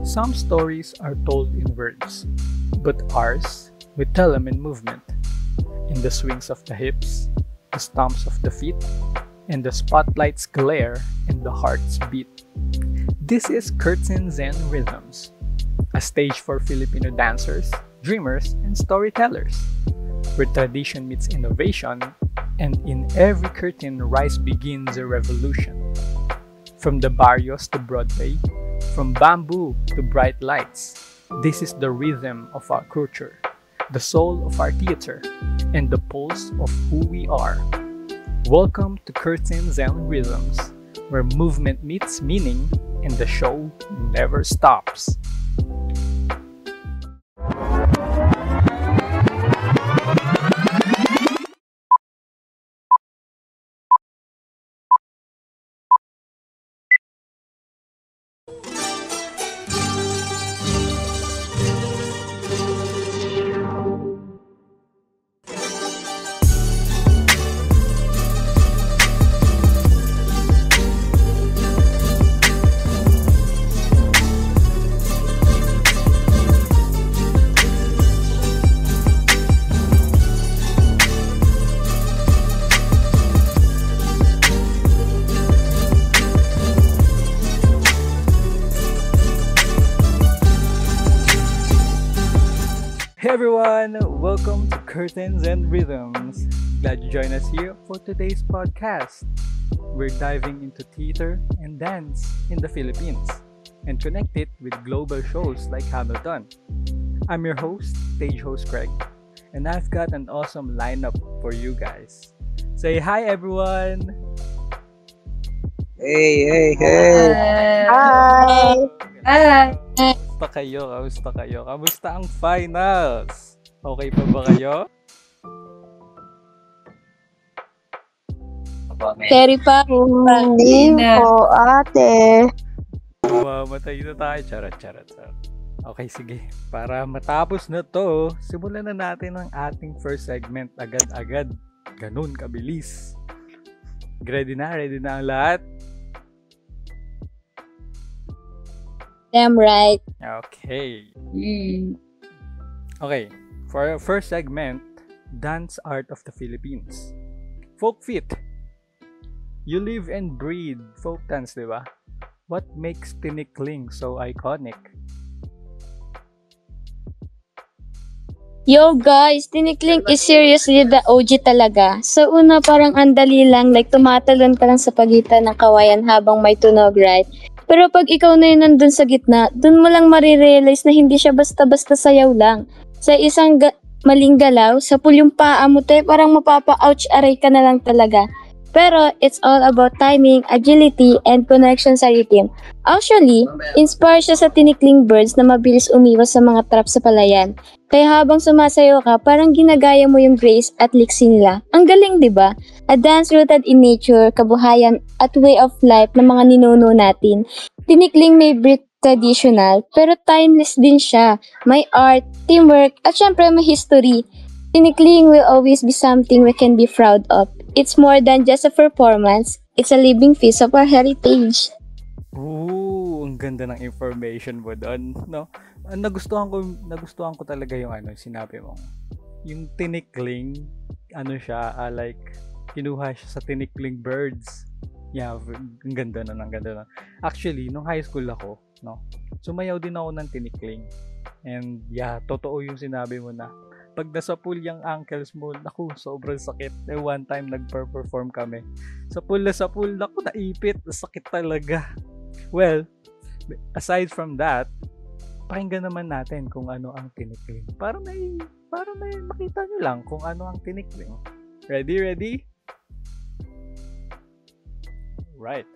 Some stories are told in words, but ours, we tell them in movement. In the swings of the hips, the stomps of the feet, and the spotlight's glare and the heart's beat. This is Curtains and Rhythms, a stage for Filipino dancers, dreamers, and storytellers, where tradition meets innovation, and in every curtain rise begins a revolution. From the barrios to Broadway, from bamboo to bright lights, this is the rhythm of our culture, the soul of our theater, and the pulse of who we are. Welcome to Curtains and Rhythms, where movement meets meaning and the show never stops. Hey everyone! Welcome to Curtains and Rhythms. Glad you joined us here for today's podcast. We're diving into theater and dance in the Philippines and connect it with global shows like Hamilton. I'm your host, stage host Craig, and I've got an awesome lineup for you guys. Say hi everyone! Hey. Hi! Hi. Kamusta kayo? Kamusta ang finals? Okay pa ba kayo? Terry pa. Hindi po, ate. Mamatay na tayo. Charot. Okay, sige. Para matapos na to, simulan na natin ang ating first segment agad-agad. Ganun kabilis. Ready na ang lahat? Damn right. Okay. Okay, for our first segment, Dance Art of the Philippines. Folk Fit. You live and breathe folk dance, di ba? What makes Tinikling so iconic? Yo guys, Tinikling is seriously the OG talaga. Sa una parang andali lang, like tumatalon ka lang sa pagitan ng kawayan habang may tunog, right? Pero pag ikaw na yun nandun sa gitna, dun mo lang marirealize na hindi siya basta-basta sayaw lang. Sa isang maling galaw, sa pulyong paa mo parang mapapa-ouch aray ka na lang talaga. Pero it's all about timing, agility, and connection sa rhythm. Actually, inspired siya sa Tinikling Birds na mabilis umiwas sa mga trap sa palayan. Kaya habang sumasayaw ka, parang ginagaya mo yung grace at liksi nila. Ang galing, di ba? A dance rooted in nature, kabuhayan, at way of life ng mga ninuno natin. Tinikling may Brit traditional, pero timeless din siya. May art, teamwork, at syempre may history. Tinikling will always be something we can be proud of. It's more than just a performance. It's a living piece of our heritage. Ooh, ang ganda ng information mo doon, no? Nagustuhan ko talaga yung sinabi mo. Yung Tinikling, siya, like kinuha siya sa Tinikling Birds. Yeah, ang ganda na. Actually, nung high school ako, no, sumayaw din ako ng Tinikling. And yeah, totoo yung sinabi mo na pag nasa pool yung ankles mo, naku, sobrang sakit. One time nagper-perform kami. Sa pool, naku, naipit. Sakit talaga. Well, aside from that, pakinggan naman natin kung ano ang Tinikling. Para may makita nyo lang kung ano ang Tinikling. Ready? Right.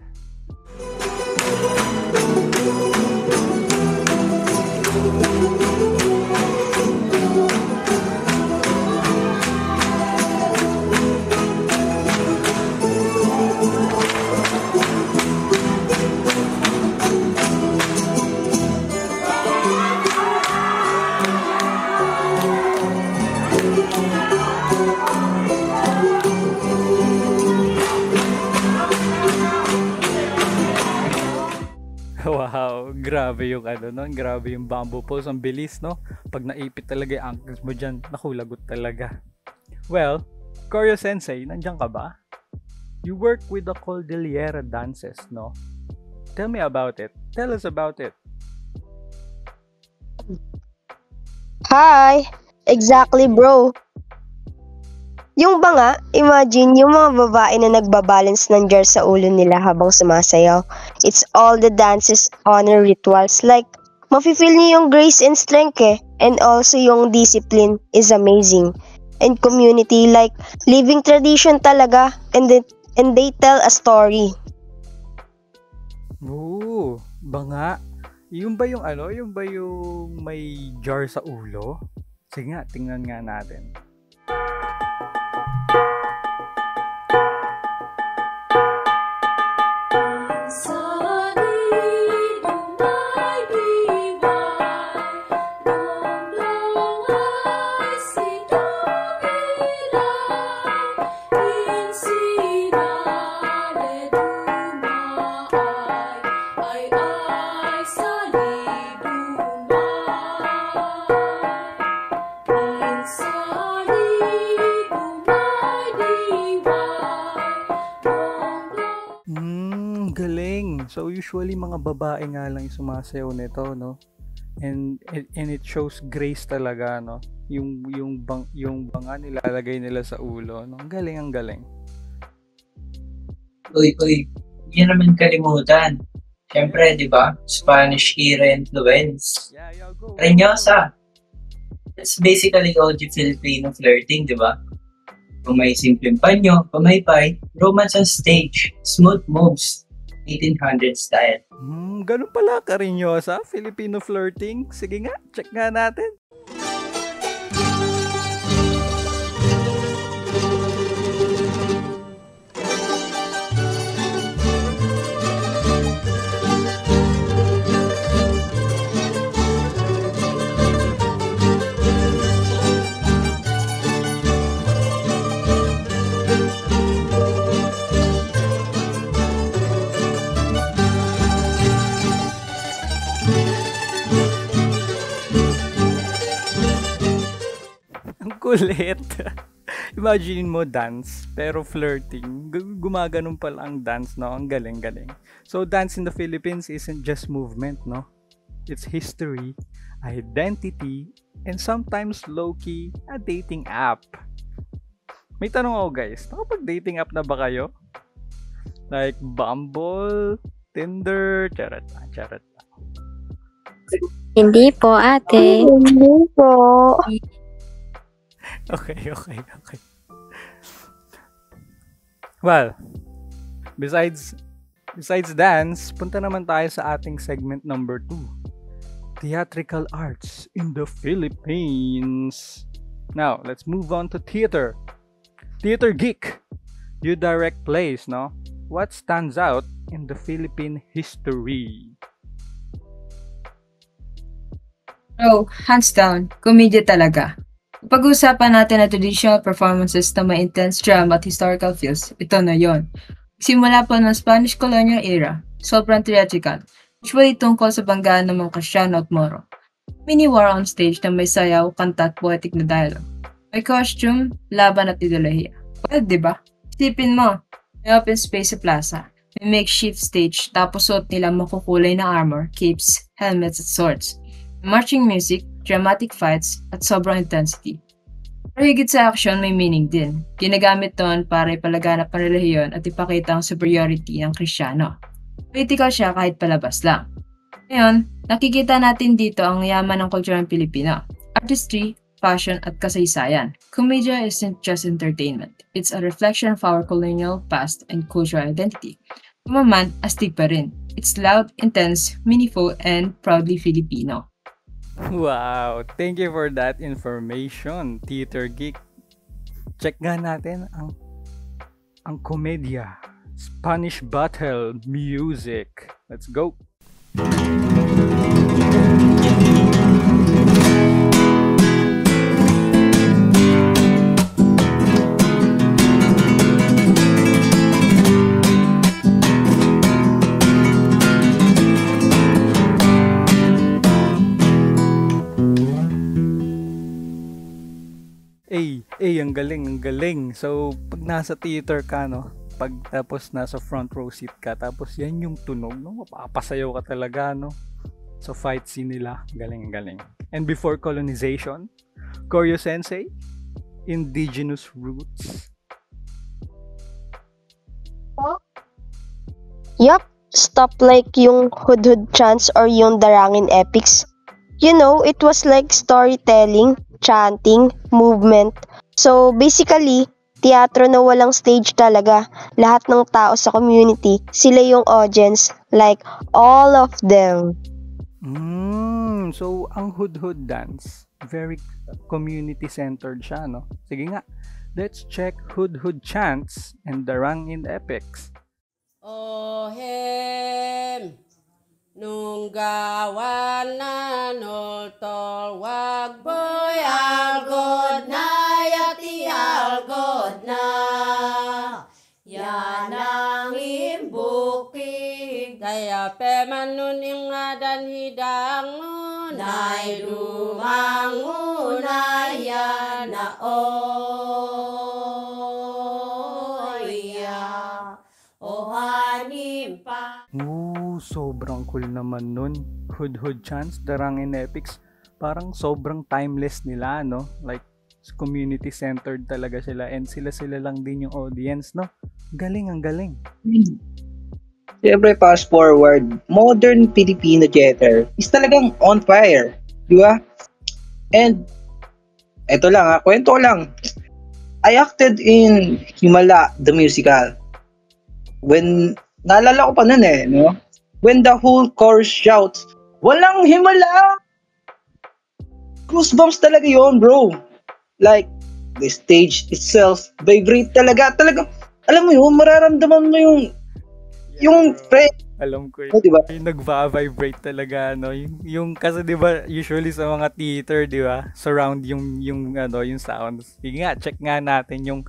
Grabe yung grabe yung bamboo pose, ang bilis, no? Pag naipit talaga yung ankles mo dyan, naku, lagot talaga. Well, Koryo Sensei, nandiyan ka ba? You work with the Cordillera dances, no? Tell me about it. Tell us about it. Hi! Exactly, bro. Yung ba nga, imagine yung mga babae na nagbabalance ng jar sa ulo nila habang sumasayaw. It's all the dances, honor rituals. Like, mafe-feel niyo yung grace and strength eh. And also yung discipline is amazing. And community, like, living tradition talaga. And they tell a story. Oo, ba nga? Yung ba yung yung ba yung may jar sa ulo? Sige nga, tingnan nga natin. Galing. So usually mga babae nga lang yung sumasayaw nito, no? And it shows grace talaga, no? Yung banga nilalagay nila sa ulo, no? Ang galing, ang galing. Uy, hindi naman kalimutan. Siyempre, di ba? Spanish era influence. Yeah, go. Cariñosa. It's basically OG Filipino flirting, di ba? Kung may simpleng panyo, pamaypay, romance on stage, smooth moves, 1800 style. Ganun pala, Cariñosa, Filipino flirting. Sige nga, check nga natin. Kulit. Imagine mo dance, pero flirting. Gumaganon pala ang dance, no? Ang galing-galing. So, dance in the Philippines isn't just movement, no? It's history, identity, and sometimes low-key, a dating app. May tanong ako, guys. Nakapag-dating app na ba kayo? Like Bumble, Tinder, charot. Hindi po, ate. Hindi po. Okay. Well, besides dance, punta naman tayo sa ating segment number 2. Theatrical arts in the Philippines. Now, let's move on to theater. Theater geek. You direct plays, no? What stands out in the Philippine history? Oh, hands down, komedya talaga. Pag-uusapan natin ang traditional performances na may intense drama at historical feels, ito na yon. Simula pa ng Spanish colonial era, sobrang theatrical, usually tungkol sa banggaan ng mga Kristiyano at Moro. Mini war on stage na may sayaw, kanta at poetic na dialogue. May costume, laban at ideolohiya. Well, diba? Isipin mo, may open space sa plaza, may makeshift stage, tapos suot nila makukulay na armor, capes, helmets at swords. Marching music, dramatic fights, at sobrang intensity. Pero higit sa action, may meaning din. Ginagamit doon para ipalaganap ang relihiyon at ipakita ang superiority ng Kristiyano. Political siya kahit palabas lang. Ngayon, nakikita natin dito ang yaman ng kultura ng Pilipino. Artistry, passion, at kasaysayan. Komedya isn't just entertainment. It's a reflection of our colonial past and cultural identity. Kumaman, astig pa rin. It's loud, intense, meaningful, and proudly Filipino. Wow, thank you for that information, Theater Geek. Check nga natin ang komedya, Spanish Battle Music. Let's go. Ang galing, ang galing. So, pag nasa theater ka, no? Pag tapos nasa front row seat ka, tapos yan yung tunog, no? Mapapasayaw ka talaga, no? So, fight scene nila, galing, galing. And before colonization, Koryo Sensei, indigenous roots. Yup, stuff like yung hudhud chants or yung darangin epics. You know, it was like storytelling, chanting, movement. So basically, teatro na walang stage talaga. Lahat ng tao sa community, sila yung audience, like all of them. So ang hudhud dance, very community-centered siya, no? Sige nga, let's check hudhud chants and darangin epics. Ohem nunggawan na noltol wag boy algod na yati algod na yanang imbukig kaya pemanun ingadan hidang unay dumang unaya na Sobrang cool naman nun. Hudhud chants, darangin epics, parang sobrang timeless nila, no? Like, community-centered talaga sila and sila lang din yung audience, no? Galing, ang galing. Siyempre, fast forward, modern Filipino theater is talagang on fire, di ba? And, eto lang kwento lang. I acted in Himala, the musical. When, naalala ko pa nun no? When the whole chorus shouts, walang himala! Goosebumps talaga yon, bro. Like, the stage itself, vibrate talaga. Alam mo yun, mararamdaman mo yung alam ko yun. Diba? Yung nagva-vibrate talaga, no? Yung kasi diba, usually sa mga theater, diba? Surround yung sounds. Sige nga, check nga natin yung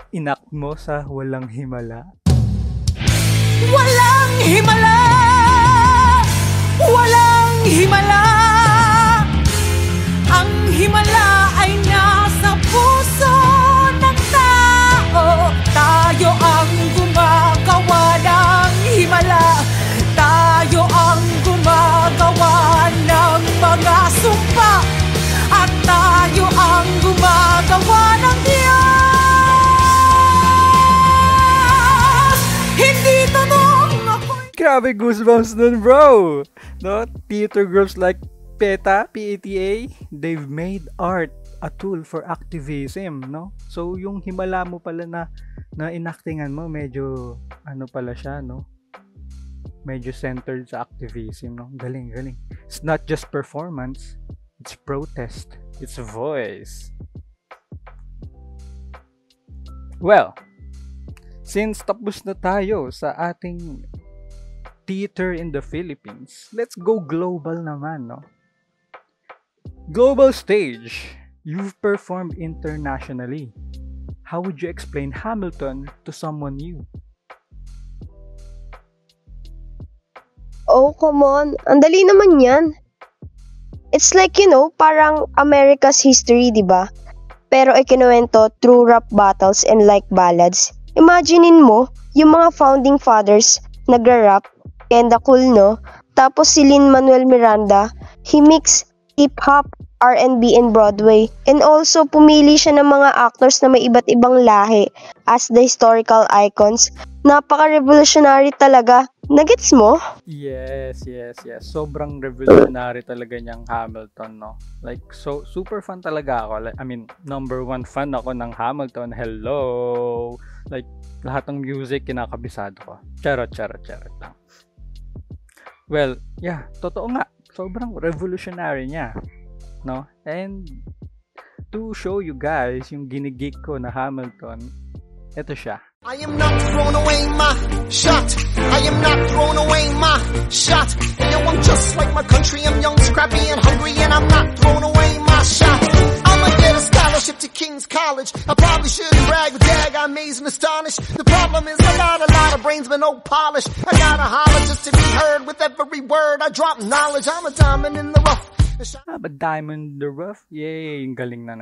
inak mo sa walang himala. Walang himala! Walang himala! Ang himala ay nasa puso ng tao. Tayo ang gumagawa ng himala. Tayo ang gumagawa ng mga sumpa. At tayo ang gumagawa ng Diyos. Hindi Grabe goosebumps nun, bro! No? Theater groups like PETA, PETA, they've made art a tool for activism, no? So, yung himala mo pala na inactingan mo, medyo, pala siya, no? Medyo centered sa activism, no? Galing, galing. It's not just performance, it's protest, it's voice. Well, since tapos na tayo sa ating theater in the Philippines, let's go global naman, no? Global stage. You've performed internationally. How would you explain Hamilton to someone new? Oh, come on. Ang dali naman yan. It's like, parang America's history, di ba? Pero ikinuwento through rap battles and like ballads. Imaginein mo, yung mga founding fathers nagra-rap, kenda cool, no? Tapos si Lin-Manuel Miranda, he mix hip-hop, R&B, and Broadway. And also, pumili siya ng mga actors na may iba't ibang lahi as the historical icons. Napaka-revolutionary talaga. Nagets mo? Yes. Sobrang revolutionary talaga niyang Hamilton, no? Like, so, super fan talaga ako. Like, number one fan ako ng Hamilton. Hello! Like, lahat ng music kinakabisado ko. Charot lang. Well, yeah, totoo nga. Sobrang revolutionary niya, no? And to show you guys yung ginigig ko na Hamilton, ito siya. I am not throwing away my shot. I am not throwing away my shot. Yo, I'm just like my country. I'm young, scrappy, and hungry, and I'm not throwing away my shot. I'ma get a scholarship to King's College. I probably shouldn't brag, but dag, I'm amazed and astonished. The problem is I got a lot of brains, but no polish. I gotta holler just to be heard. With every word I drop knowledge. I'm a diamond in the rough. A diamond in the rough? Yay, galing na.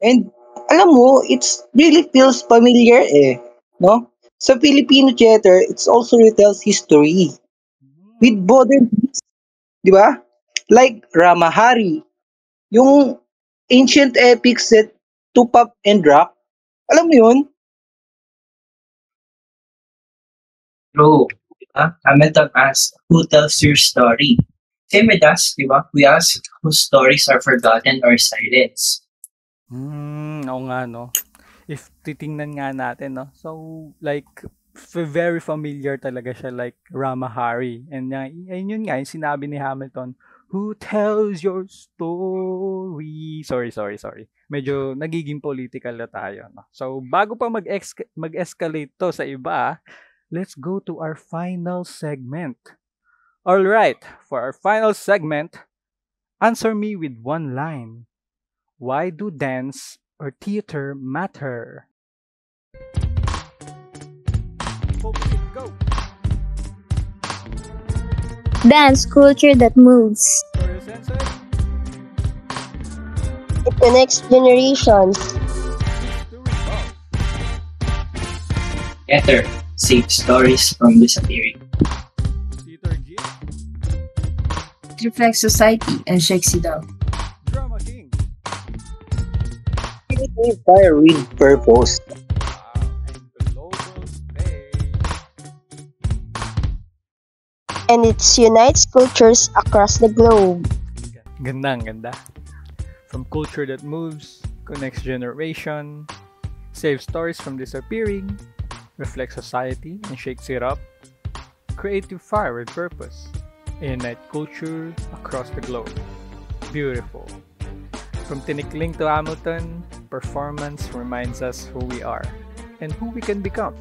And alam mo, it's really feels familiar eh, no? Sa Filipino theater, it also retells history with modern beats, di ba? Like Ramahari, yung ancient epics set to pop and rock. Alam mo yun? Bro, di ba? Hamilton asks, who tells your story? Same with us, di ba? We ask whose stories are forgotten or silenced. Oo nga, no? If titingnan nga natin, no? So, like, very familiar talaga siya, like Ramahari. And yun nga, yung sinabi ni Hamilton, who tells your story? Sorry. Medyo nagiging political na tayo, no? So, bago pa mag-escalate to sa iba, let's go to our final segment. All right, for our final segment, answer me with one line. Why do dance or theater matter? Go. Dance culture that moves. It connects generations. Theater saves stories from disappearing. It reflects society and shakes it up. Drama King. It fire with purpose. And it unites cultures across the globe. Ganda. From culture that moves, connects generation, saves stories from disappearing, reflects society and shakes it up, creative fire with purpose, unite culture across the globe. Beautiful. From Tinikling to Hamilton, performance reminds us who we are and who we can become.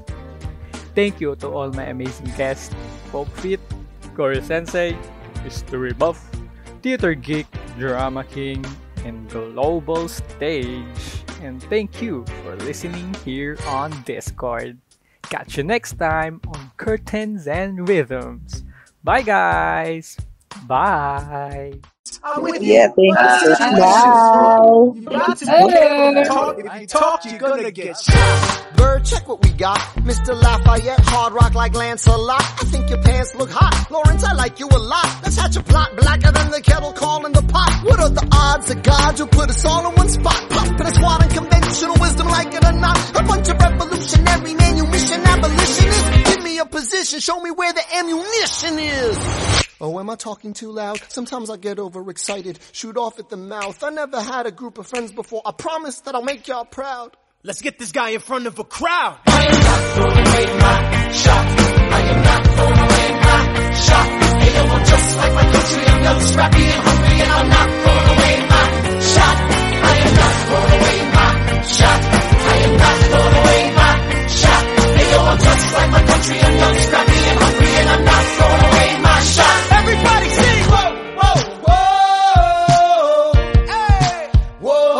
Thank you to all my amazing guests, Pope Fit, Corey Sensei, History Buff, Theater Geek, Drama King, and Global Stage. And thank you for listening here on Discord. Catch you next time on Curtains and Rhythms. Bye guys! Bye! Yeah, thank you. Bye. If you talk, you're gonna get shot. Bird, check what we got. Mr. Lafayette, hard rock like Lancelot. I think your pants look hot. Lawrence, I like you a lot. Let's hatch a plot blacker than the kettle calling the pot. What are the odds that God will put us all in one spot? Pop in a squad and conventional wisdom, like it or not. A bunch of revolutionary manumission abolitionists. Give me a position, show me where the ammunition is. Oh, am I talking too loud? Sometimes I get overexcited, shoot off at the mouth. I never had a group of friends before. I promise that I'll make y'all proud. Let's get this guy in front of a crowd. I am not throwing away my shot. I am not throwing away my shot. Hey, yo, I'm just like my country. I'm young, scrappy, and hungry, and I'm not throwing away my shot. I am not throwing away my shot. I am not throwing away my shot. Hey, yo, I'm just like my country. I'm young, scrappy, and hungry, and I'm not throwing away my shot. Everybody sing. Whoa, whoa, whoa. Hey, whoa.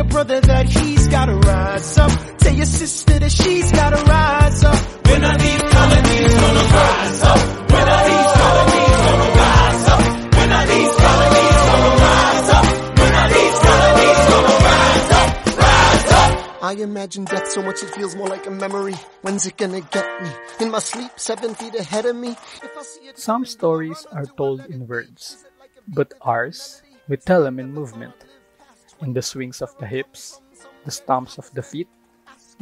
Brother that he's gotta rise up. Tell your sister that she's gotta rise up. When are these colonies gonna rise up? When are these colonies gonna rise up? When are these colonies gonna rise up? When are these colonies gonna rise up? Rise up. I imagine death so much it feels more like a memory. When's it gonna get me? In my sleep, 7 feet ahead of me. If I see it, Some stories are told in words, but ours, we tell them in movement. In the swings of the hips, the stomps of the feet,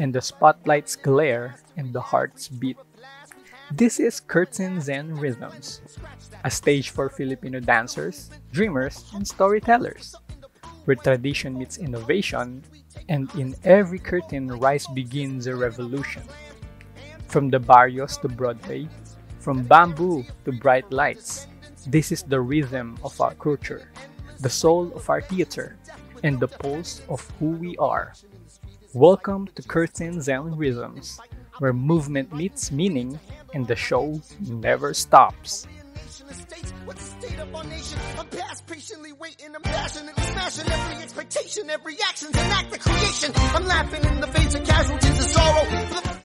and the spotlight's glare and the heart's beat. This is Curtains and Rhythms, a stage for Filipino dancers, dreamers, and storytellers, where tradition meets innovation, and in every curtain rise begins a revolution. From the barrios to Broadway, from bamboo to bright lights, this is the rhythm of our culture, the soul of our theater, and the pulse of who we are. Welcome to Curtains and Rhythms, where movement meets meaning and the show never stops. the States What's the state of our nation? I'm past patiently waiting, I'm passionately smashing every expectation, every action's an act of creation. I'm laughing in the